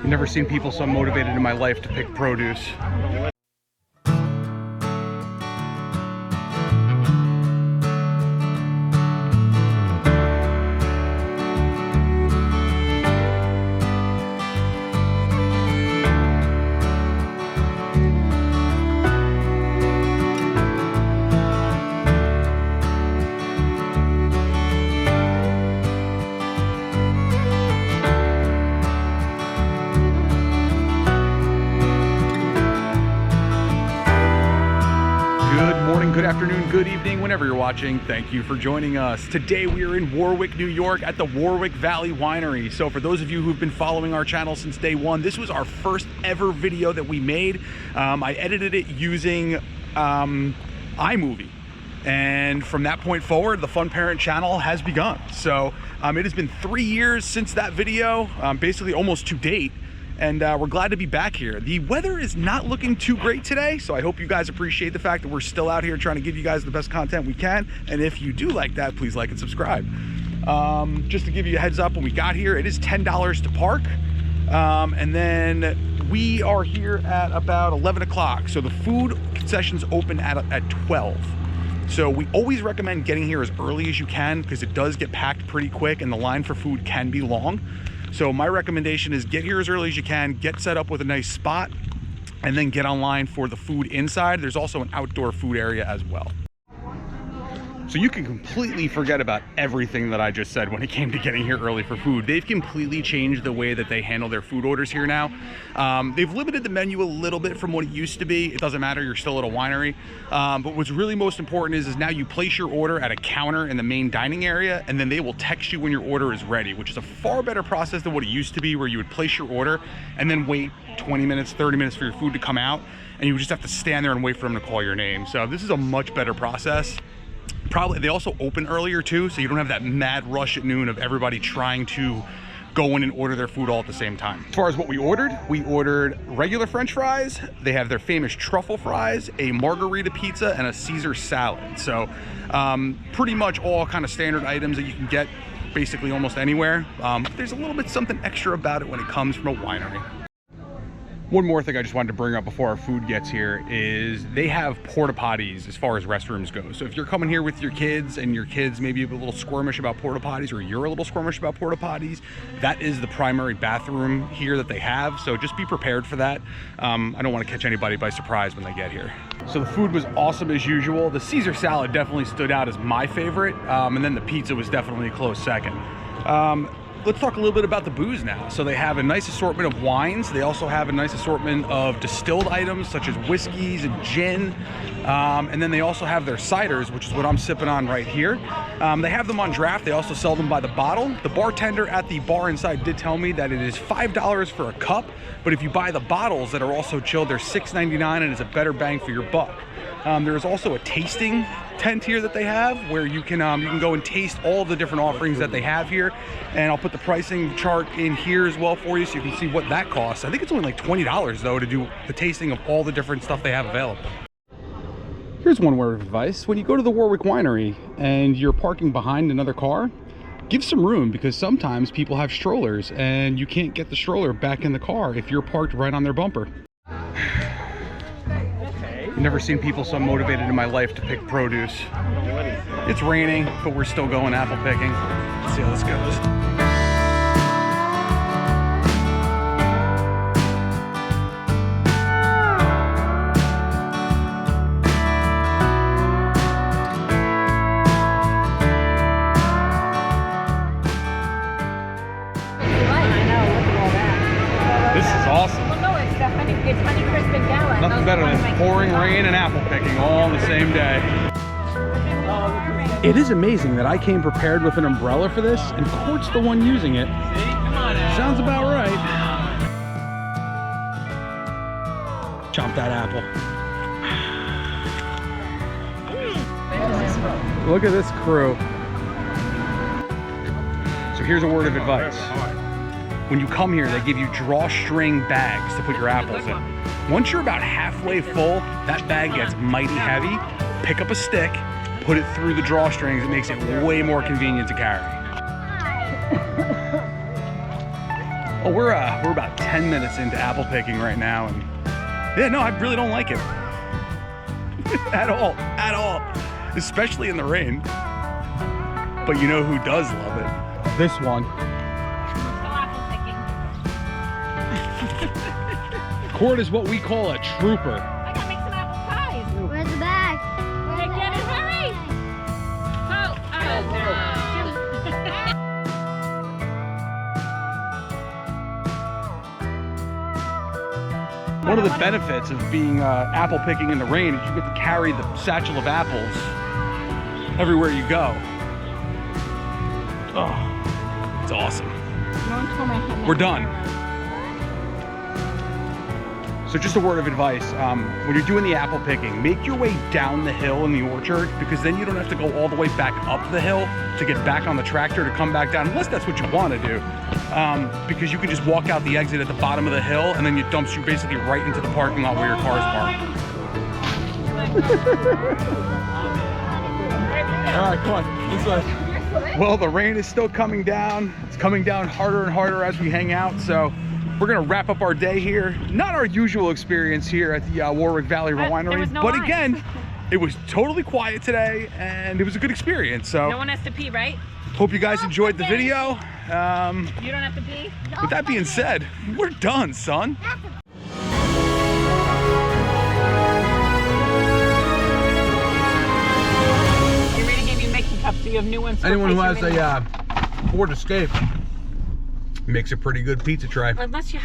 I've never seen people so motivated in my life to pick produce. Good afternoon, good evening, whenever you're watching. Thank you for joining us. Today we are in Warwick, New York at the Warwick Valley Winery. So for those of you who've been following our channel since day one, this was our first ever video that we made. I edited it using iMovie. And from that point forward, the Fun Parent channel has begun. So it has been 3 years since that video, basically almost to date. And we're glad to be back here. The weather is not looking too great today, so I hope you guys appreciate the fact that we're still out here trying to give you guys the best content we can. And if you do like that, please like and subscribe. Just to give you a heads up, when we got here, it is $10 to park. And then we are here at about 11 o'clock. So the food concessions open at 12. So we always recommend getting here as early as you can because it does get packed pretty quick and the line for food can be long. So my recommendation is get here as early as you can, get set up with a nice spot, and then get online for the food inside. There's also an outdoor food area as well. So you can completely forget about everything that I just said when it came to getting here early for food. They've completely changed the way that they handle their food orders here now. They've limited the menu a little bit from what it used to be. It doesn't matter, you're still at a winery. But what's really most important is now you place your order at a counter in the main dining area, and then they will text you when your order is ready, which is a far better process than what it used to be, where you would place your order and then wait 20 minutes, 30 minutes for your food to come out, and you would just have to stand there and wait for them to call your name. So this is a much better process. Probably they also open earlier too, so you don't have that mad rush at noon of everybody trying to go in and order their food all at the same time. As far as what we ordered regular French fries. They have their famous truffle fries, a margarita pizza, and a Caesar salad. So pretty much all kind of standard items that you can get basically almost anywhere. There's a little bit something extra about it when it comes from a winery. One more thing I just wanted to bring up before our food gets here is they have porta potties as far as restrooms go. So if you're coming here with your kids and your kids maybe a little squirmish about porta potties, or you're a little squirmish about porta potties, that is the primary bathroom here that they have. So just be prepared for that. I don't want to catch anybody by surprise when they get here. So the food was awesome as usual. The Caesar salad definitely stood out as my favorite. And then the pizza was definitely a close second. Let's talk a little bit about the booze now. So they have a nice assortment of wines. They also have a nice assortment of distilled items such as whiskeys and gin. And then they also have their ciders, which is what I'm sipping on right here. They have them on draft. They also sell them by the bottle. The bartender at the bar inside did tell me that it is $5 for a cup, but if you buy the bottles that are also chilled, they're $6.99, and it's a better bang for your buck. There is also a tasting tent here that they have where you can go and taste all the different offerings that they have here, and I'll put the pricing chart in here as well for you so you can see what that costs. I think it's only like $20 though to do the tasting of all the different stuff they have available. Here's one word of advice. When you go to the Warwick Winery and you're parking behind another car, give some room, because sometimes people have strollers and you can't get the stroller back in the car if you're parked right on their bumper. I've never seen people so motivated in my life to pick produce. It's raining, but we're still going apple picking. Let's see how this goes. Nothing better than pouring rain and apple picking all on the same day. It is amazing that I came prepared with an umbrella for this, and Court's the one using it. Sounds about right. Chomp that apple. Look at this crew. So here's a word of advice. When you come here, they give you drawstring bags to put your apples in. Once you're about halfway full, that bag gets mighty heavy. Pick up a stick, put it through the drawstrings. It makes it way more convenient to carry. Well, we're about 10 minutes into apple picking right now, and yeah, no, I really don't like it at all, especially in the rain. But you know who does love it? This one. Cord is what we call a trooper. I gotta make some apple pies. Where's the bag? Hey, get it, hurry! One of the benefits of being apple picking in the rain is you get to carry the satchel of apples everywhere you go. Oh, it's awesome. We're done. So just a word of advice, when you're doing the apple picking, make your way down the hill in the orchard, because then you don't have to go all the way back up the hill to get back on the tractor to come back down, unless that's what you want to do. Because you can just walk out the exit at the bottom of the hill, and then it dumps you basically right into the parking lot where your car's parked. All right, come on, this way. Well, the rain is still coming down. It's coming down harder and harder as we hang out, so we're gonna wrap up our day here. Not our usual experience here at the Warwick Valley Winery, but again, it was totally quiet today, and it was a good experience. So no one has to pee, right? hope you guys enjoyed the video. You don't have to pee? With that being said, we're done, son. You already gave you making cups, so you have new ones. Anyone who has a Ford Escape makes a pretty good pizza tray. Unless you have